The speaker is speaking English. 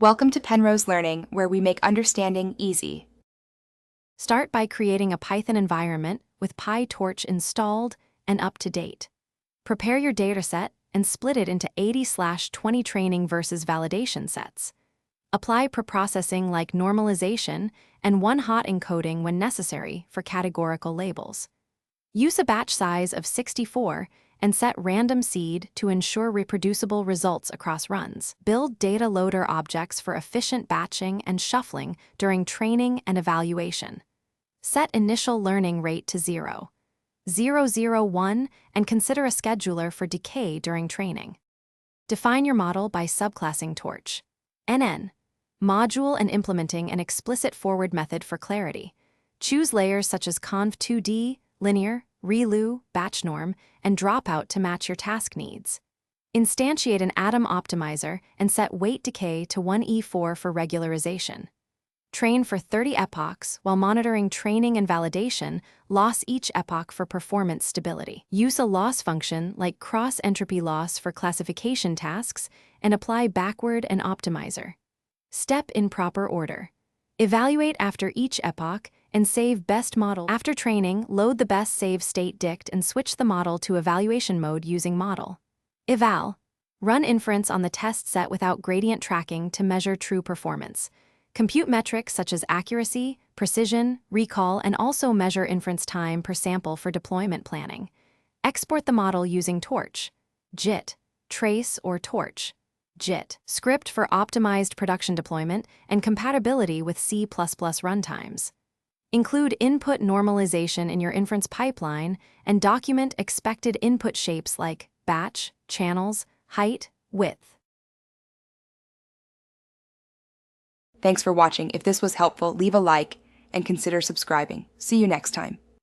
Welcome to Penrose Learning, where we make understanding easy. Start by creating a Python environment with Pytorch installed and up to date. Prepare your dataset and split it into 80/20 training versus validation sets. Apply preprocessing like normalization and one-hot encoding when necessary for categorical labels. Use a batch size of 64 and set random seed to ensure reproducible results across runs. Build data loader objects for efficient batching and shuffling during training and evaluation. Set initial learning rate to 0, 0, 0, 1, and consider a scheduler for decay during training. Define your model by subclassing Torch. NN. Module and implementing an explicit forward method for clarity. Choose layers such as conv2d, linear, relu, batch norm, and dropout to match your task needs. Instantiate an atom optimizer and set weight decay to 1e4 for regularization. Train for 30 epochs while monitoring training and validation, loss each epoch for performance stability. Use a loss function like cross-entropy loss for classification tasks and apply backward and optimizer. Step in proper order. Evaluate after each epoch and save best model. After training, load the best save state dict and switch the model to evaluation mode using model. Eval. Run inference on the test set without gradient tracking to measure true performance. Compute metrics such as accuracy, precision, recall, and also measure inference time per sample for deployment planning. Export the model using Torch, JIT, Trace, or Torch, JIT, script for optimized production deployment and compatibility with C++ runtimes. Include input normalization in your inference pipeline and document expected input shapes like batch, channels, height, width. Thanks for watching. If this was helpful, leave a like and consider subscribing. See you next time.